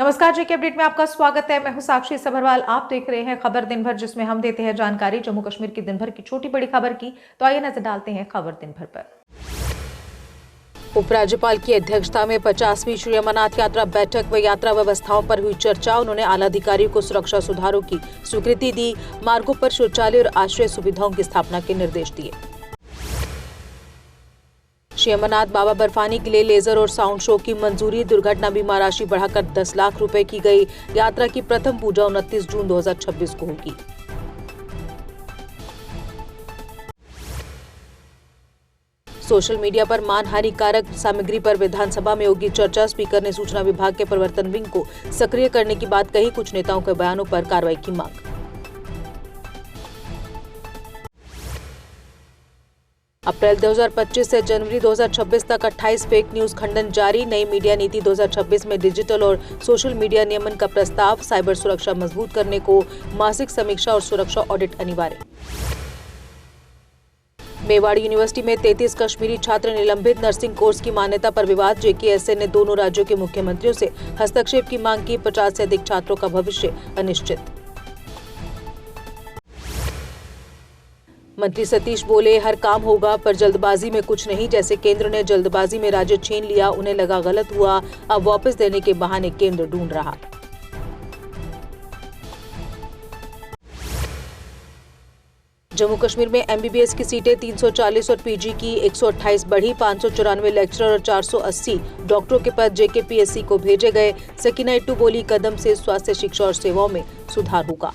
नमस्कार, जेके अपडेट में आपका स्वागत है। मैं हूं साक्षी सबरवाल। आप देख रहे हैं खबर दिन भर, जिसमें हम देते हैं जानकारी जम्मू कश्मीर की दिन भर की छोटी बड़ी खबर की। तो आइए नजर डालते हैं खबर दिन भर पर। उपराज्यपाल की अध्यक्षता में 50वीं श्री अमरनाथ यात्रा बैठक व यात्रा व्यवस्थाओं पर हुई चर्चा। उन्होंने आला अधिकारियों को सुरक्षा सुधारों की स्वीकृति दी। मार्गों पर शौचालय और आश्रय सुविधाओं की स्थापना के निर्देश दिए। श्री अमरनाथ बाबा बर्फानी के लिए लेजर और साउंड शो की मंजूरी। दुर्घटना बीमा राशि बढ़ाकर 10 लाख रुपए की गई। यात्रा की प्रथम पूजा 29 जून 2026 को होगी। सोशल मीडिया पर मानहानिकारक सामग्री पर विधानसभा में होगी चर्चा। स्पीकर ने सूचना विभाग के प्रवर्तन विंग को सक्रिय करने की बात कही। कुछ नेताओं के बयानों पर कार्रवाई की मांग। अप्रैल 2025 से जनवरी 2026 तक 28 फेक न्यूज खंडन जारी। नई मीडिया नीति 2026 में डिजिटल और सोशल मीडिया नियमन का प्रस्ताव। साइबर सुरक्षा मजबूत करने को मासिक समीक्षा और सुरक्षा ऑडिट अनिवार्य। मेवाड़ यूनिवर्सिटी में 33 कश्मीरी छात्र निलंबित। नर्सिंग कोर्स की मान्यता पर विवाद। जेकेएसए ने दोनों राज्यों के मुख्यमंत्रियों से हस्तक्षेप की मांग की। 50 से अधिक छात्रों का भविष्य अनिश्चित। मंत्री सतीश बोले, हर काम होगा पर जल्दबाजी में कुछ नहीं। जैसे केंद्र ने जल्दबाजी में राज्य छीन लिया, उन्हें लगा गलत हुआ, अब वापस देने के बहाने केंद्र ढूंढ रहा। जम्मू कश्मीर में एमबीबीएस की सीटें 340 और पीजी की 128 बढ़ी। 594 लेक्चरर और 480 डॉक्टरों के पद जेकेपीएससी को भेजे गए। सकीना इट्टू बोली, कदम से स्वास्थ्य, शिक्षा और सेवाओं में सुधार होगा।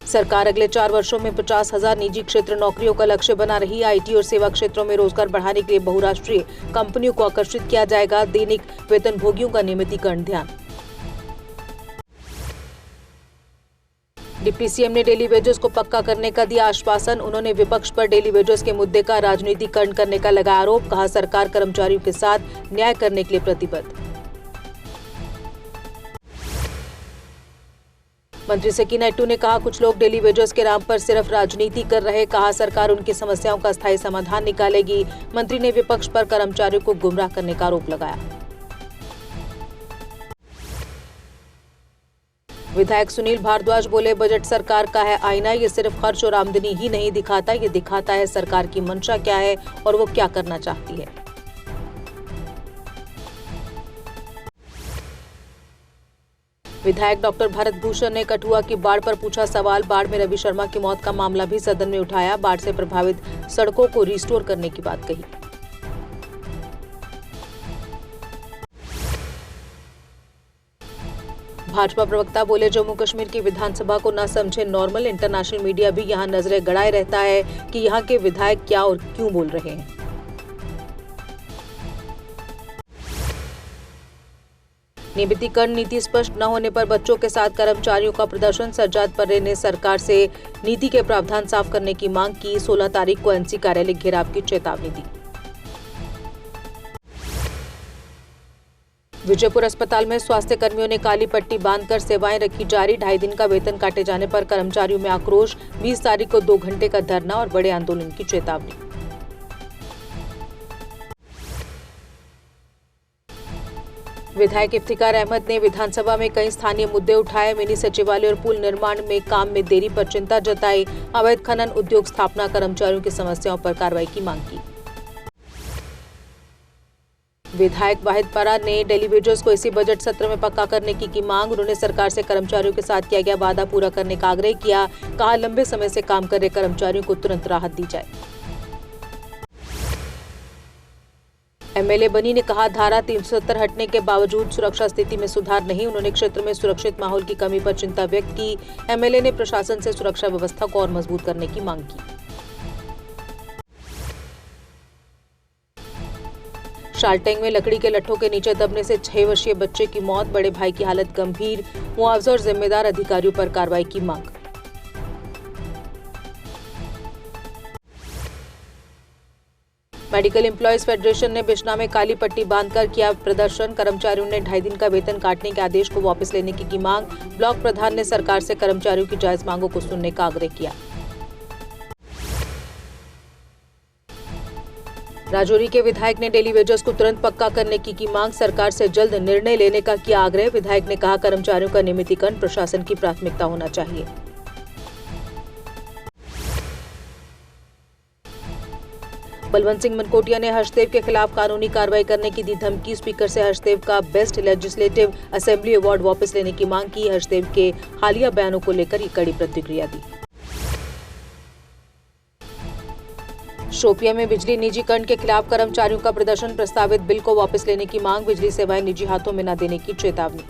सरकार अगले 4 वर्षों में 50,000 निजी क्षेत्र नौकरियों का लक्ष्य बना रही। आईटी और सेवा क्षेत्रों में रोजगार बढ़ाने के लिए बहुराष्ट्रीय कंपनियों को आकर्षित किया जाएगा। दैनिक वेतनभोगियों का नियमितीकरण ध्यान। डिप्टी सीएम ने डेली वेजेस को पक्का करने का दिया आश्वासन। उन्होंने विपक्ष पर डेली वेजेस के मुद्दे का राजनीतिकरण करने का लगाया आरोप। कहा, सरकार कर्मचारियों के साथ न्याय करने के लिए प्रतिबद्ध। मंत्री सकीना इट्टू ने कहा, कुछ लोग डेली वेजेस के नाम पर सिर्फ राजनीति कर रहे। कहा, सरकार उनकी समस्याओं का स्थायी समाधान निकालेगी। मंत्री ने विपक्ष पर कर्मचारियों को गुमराह करने का आरोप लगाया। विधायक सुनील भारद्वाज बोले, बजट सरकार का है आईना। ये सिर्फ खर्च और आमदनी ही नहीं दिखाता, ये दिखाता है सरकार की मंशा क्या है और वो क्या करना चाहती है। विधायक डॉक्टर भरत भूषण ने कठुआ की बाढ़ पर पूछा सवाल। बाढ़ में रवि शर्मा की मौत का मामला भी सदन में उठाया। बाढ़ से प्रभावित सड़कों को रिस्टोर करने की बात कही। भाजपा प्रवक्ता बोले, जम्मू कश्मीर की विधानसभा को न समझे नॉर्मल। इंटरनेशनल मीडिया भी यहां नजरें गड़ाए रहता है कि यहां के विधायक क्या और क्यों बोल रहे हैं। नियमितीकरण नीति स्पष्ट न होने पर बच्चों के साथ कर्मचारियों का प्रदर्शन। सज्जाद पर्रे ने सरकार से नीति के प्रावधान साफ करने की मांग की। 16 तारीख को एनसी कार्यालय घेराव की चेतावनी दी। विजयपुर अस्पताल में स्वास्थ्य कर्मियों ने काली पट्टी बांधकर सेवाएं रखी जारी। 2.5 दिन का वेतन काटे जाने पर कर्मचारियों में आक्रोश। 20 तारीख को 2 घंटे का धरना और बड़े आंदोलन की चेतावनी। विधायक इफ्तिकार अहमद ने विधानसभा में कई स्थानीय मुद्दे उठाए। मिनी सचिवालय और पुल निर्माण में काम में देरी पर चिंता जताई। अवैध खनन उद्योग स्थापना, कर्मचारियों की समस्याओं पर कार्रवाई की मांग की। विधायक वाहिद परा ने डेली वेजेस को इसी बजट सत्र में पक्का करने की मांग। उन्होंने सरकार से कर्मचारियों के साथ किया गया वादा पूरा करने का आग्रह किया। कहा, लंबे समय से काम कर रहे कर्मचारियों को तुरंत राहत दी जाए। एमएलए बनी ने कहा, धारा 370 हटने के बावजूद सुरक्षा स्थिति में सुधार नहीं। उन्होंने क्षेत्र में सुरक्षित माहौल की कमी पर चिंता व्यक्त की। एमएलए ने प्रशासन से सुरक्षा व्यवस्था को और मजबूत करने की मांग की। शालटेंग में लकड़ी के लट्ठों के नीचे दबने से 6 वर्षीय बच्चे की मौत। बड़े भाई की हालत गंभीर। मुआवजा और जिम्मेदार अधिकारियों पर कार्रवाई की मांग। मेडिकल एम्प्लॉयज फेडरेशन ने बिश्ना में काली पट्टी बांधकर किया प्रदर्शन। कर्मचारियों ने 2.5 दिन का वेतन काटने के आदेश को वापस लेने की मांग। ब्लॉक प्रधान ने सरकार से कर्मचारियों की जायज मांगों को सुनने का आग्रह किया। राजौरी के विधायक ने डेली वेजेस को तुरंत पक्का करने की मांग, सरकार से जल्द निर्णय लेने का किया आग्रह। विधायक ने कहा, कर्मचारियों का नियमितीकरण प्रशासन की प्राथमिकता होना चाहिए। बलवंत सिंह मनकोटिया ने हर्षदेव के खिलाफ कानूनी कार्रवाई करने की दी धमकी। स्पीकर से हर्षदेव का बेस्ट लेजिस्लेटिव असेंबली अवार्ड वापस लेने की मांग की। हर्षदेव के हालिया बयानों को लेकर ये कड़ी प्रतिक्रिया दी। शोपियां में बिजली निजीकरण के खिलाफ कर्मचारियों का प्रदर्शन, प्रस्तावित बिल को वापस लेने की मांग, बिजली सेवाएं निजी हाथों में न देने की चेतावनी।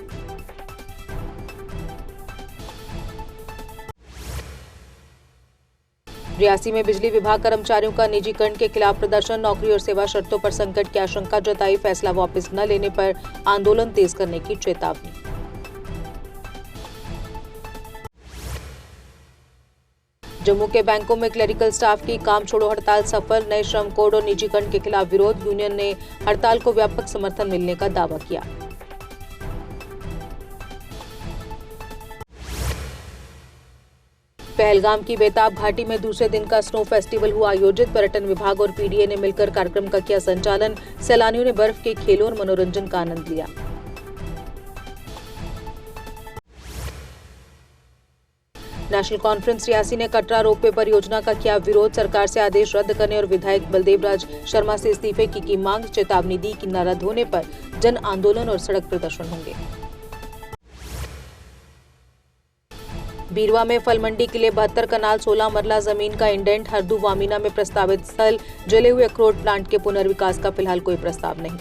रियासी में बिजली विभाग कर्मचारियों का निजीकरण के खिलाफ प्रदर्शन, नौकरी और सेवा शर्तों पर संकट की आशंका जताई। फैसला वापस न लेने पर आंदोलन तेज करने की चेतावनी। जम्मू के बैंकों में क्लरिकल स्टाफ की काम छोड़ो हड़ताल सफल, नए श्रम कोड और निजीकरण के खिलाफ विरोध। यूनियन ने हड़ताल को व्यापक समर्थन मिलने का दावा किया। पहलगाम की बेताब घाटी में दूसरे दिन का स्नो फेस्टिवल हुआ आयोजित। पर्यटन विभाग और पीडीए ने मिलकर कार्यक्रम का किया संचालन। सैलानियों ने बर्फ के खेलों और मनोरंजन का आनंद लिया। नेशनल कॉन्फ्रेंस रियासी ने कटरा रोपवे परियोजना का किया विरोध। सरकार से आदेश रद्द करने और विधायक बलदेव राज शर्मा से इस्तीफे की मांग, चेतावनी दी कि न रद्द होने पर जन आंदोलन और सड़क प्रदर्शन होंगे। बीरवा में फल मंडी के लिए 72 कनाल 16 मरला जमीन का इंडेंट। हरदू वामीना में प्रस्तावित स्थल, जले हुए अखरोट प्लांट के पुनर्विकास का फिलहाल कोई प्रस्ताव नहीं।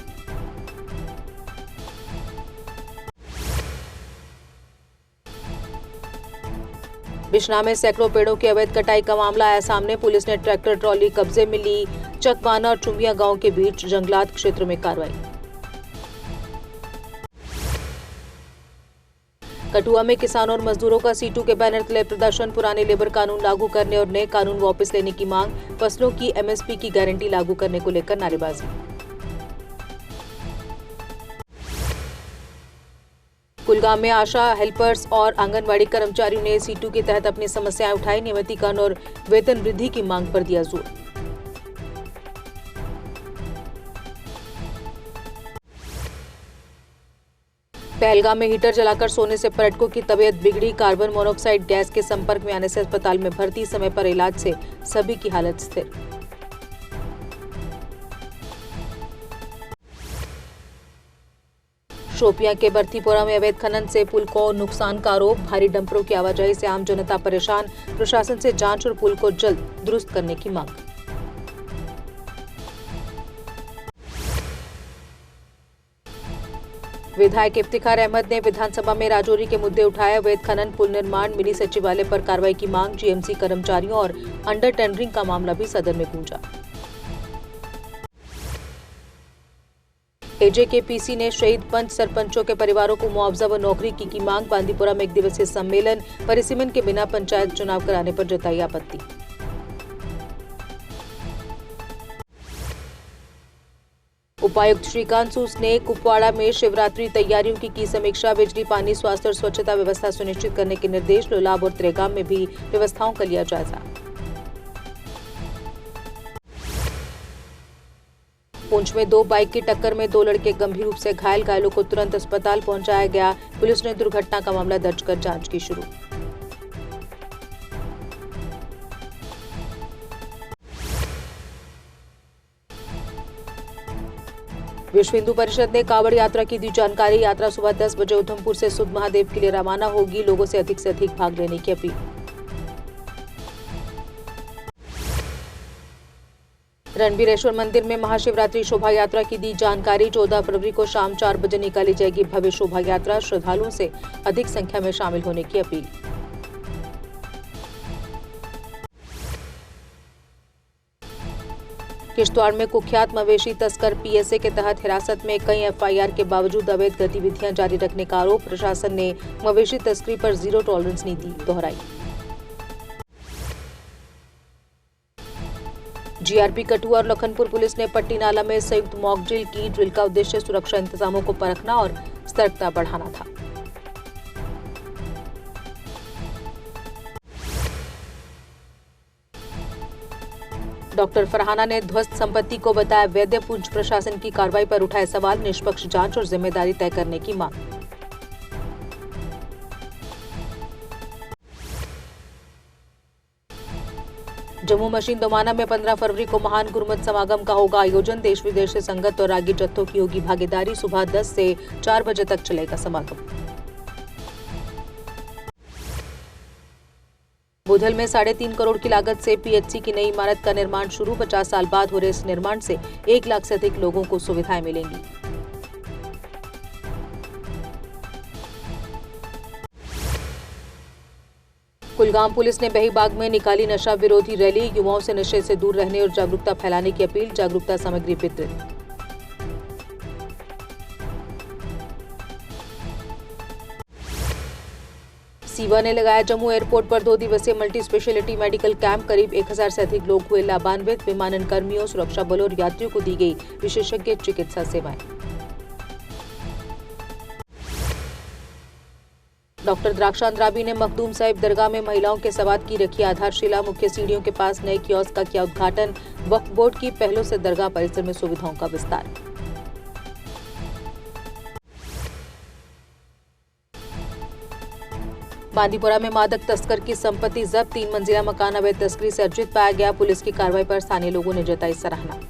बिश्ना में सैकड़ों पेड़ों की अवैध कटाई का मामला आया सामने। पुलिस ने ट्रैक्टर ट्रॉली कब्जे में ली। चकवाना और चुमिया गांव के बीच जंगलात क्षेत्र में कार्रवाई। कठुआ में किसानों और मजदूरों का सीटू के बैनर तले प्रदर्शन, पुराने लेबर कानून लागू करने और नए कानून वापस लेने की मांग। फसलों की एमएसपी की गारंटी लागू करने को लेकर नारेबाजी। कुलगाम में आशा हेल्पर्स और आंगनवाड़ी कर्मचारियों ने सीटू के तहत अपनी समस्याएं उठाई। नियमितीकरण और वेतन वृद्धि की मांग पर दिया जोर। पहलगाम में हीटर जलाकर सोने से पर्यटकों की तबीयत बिगड़ी। कार्बन मोनोऑक्साइड गैस के संपर्क में आने से अस्पताल में भर्ती, समय पर इलाज से सभी की हालत स्थिर। शोपियां के बर्थीपोरा में अवैध खनन से पुल को नुकसान का आरोप। भारी डंपरों की आवाजाही से आम जनता परेशान। प्रशासन से जांच और पुल को जल्द दुरुस्त करने की मांग। विधायक इफ्तिखार अहमद ने विधानसभा में राजौरी के मुद्दे उठाए। अवैध खनन, पुल निर्माण, मिनी सचिवालय पर कार्रवाई की मांग। जीएमसी कर्मचारियों और अंडर टेंडरिंग का मामला भी सदन में गूंजा। एजेकेपीसी ने शहीद पंच सरपंचों के परिवारों को मुआवजा व नौकरी की मांग। बांदीपुरा में 1 दिवसीय सम्मेलन, परिसीमन के बिना पंचायत चुनाव कराने पर जताई आपत्ति। उपायुक्त श्रीकांत सूस ने कुपवाड़ा में शिवरात्रि तैयारियों की समीक्षा। बिजली, पानी, स्वास्थ्य और स्वच्छता व्यवस्था सुनिश्चित करने के निर्देश। लोलाब और त्रेगाम में भी व्यवस्थाओं का लिया जायजा। पुंछ में 2 बाइक की टक्कर में 2 लड़के गंभीर रूप से घायल। घायलों को तुरंत अस्पताल पहुंचाया गया। पुलिस ने दुर्घटना का मामला दर्ज कर जांच की शुरू। विश्व हिंदू परिषद ने कांवड़ यात्रा की दी जानकारी। यात्रा सुबह 10 बजे उधमपुर से सुध महादेव के लिए रवाना होगी। लोगों से अधिक भाग लेने की अपील। रणबीरेश्वर मंदिर में महाशिवरात्रि शोभा यात्रा की दी जानकारी। 14 फरवरी को शाम 4 बजे निकाली जाएगी भव्य शोभा यात्रा। श्रद्धालुओं से अधिक संख्या में शामिल होने की अपील। किश्तवाड़ में कुख्यात मवेशी तस्कर पीएसए के तहत हिरासत में। कई एफआईआर के बावजूद अवैध गतिविधियां जारी रखने का आरोप। प्रशासन ने मवेशी तस्करी पर जीरो टॉलरेंस नीति दोहराई। जीआरपी कठुआ और लखनपुर पुलिस ने पट्टी नाला में संयुक्त मॉक ड्रिल की। ड्रिल का उद्देश्य सुरक्षा इंतजामों को परखना और सतर्कता बढ़ाना था। डॉक्टर फरहाना ने ध्वस्त संपत्ति को बताया वैद्य। पुंछ प्रशासन की कार्रवाई पर उठाए सवाल। निष्पक्ष जांच और जिम्मेदारी तय करने की मांग। जम्मू मशीन दोमाना में 15 फरवरी को महान गुरमत समागम का होगा आयोजन। देश विदेश से संगत और रागी जत्थों की होगी भागीदारी। सुबह 10 से 4 बजे तक चलेगा समागम। बुधल में 3.5 करोड़ की लागत से पीएचसी की नई इमारत का निर्माण शुरू। 50 साल बाद हो रहे इस निर्माण से 1 लाख से अधिक लोगों को सुविधाएं मिलेंगी। कुलगाम पुलिस ने बहीबाग में निकाली नशा विरोधी रैली। युवाओं से नशे से दूर रहने और जागरूकता फैलाने की अपील। जागरूकता सामग्री वितरित। सीवा ने लगाया जम्मू एयरपोर्ट पर 2 दिवसीय मल्टी स्पेशलिटी मेडिकल कैंप। करीब 1000 से अधिक लोग हुए लाभान्वित। विमानन कर्मियों, सुरक्षा बलों और यात्रियों को दी गई विशेषज्ञ चिकित्सा सेवाएं। डॉक्टर द्राक्षांद्राबी ने मखदूम साहिब दरगाह में महिलाओं के सवात की रखी आधारशिला। मुख्य सीढ़ियों के पास नए कियोस्क का किया उद्घाटन। वक्फ बोर्ड की पहलों से दरगाह परिसर में सुविधाओं का विस्तार। बांदीपुरा में मादक तस्कर की संपत्ति जब्त। 3 मंजिला मकान अवैध तस्करी से अर्जित पाया गया। पुलिस की कार्रवाई पर स्थानीय लोगों ने जताई सराहना।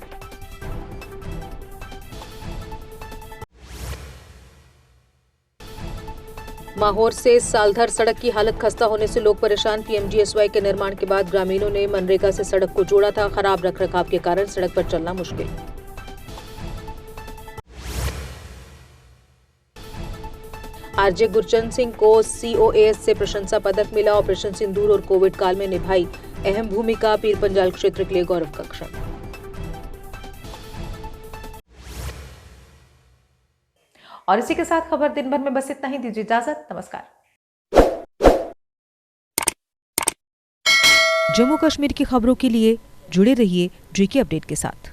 माहौर से सालधर सड़क की हालत खस्ता होने से लोग परेशान। पीएमजीएसवाई के निर्माण के बाद ग्रामीणों ने मनरेगा से सड़क को जोड़ा था। खराब रखरखाव के कारण सड़क पर चलना मुश्किल। आरजे गुरचंद सिंह को सीओएस से प्रशंसा पदक मिला। ऑपरेशन सिंदूर और कोविड काल में निभाई अहम भूमिका। पीर पंजाल क्षेत्र के लिए गौरव का क्षण। और इसी के साथ खबर दिन भर में बस इतना ही। दीजिए इजाजत। नमस्कार। जम्मू कश्मीर की खबरों के लिए जुड़े रहिए जेके अपडेट के साथ।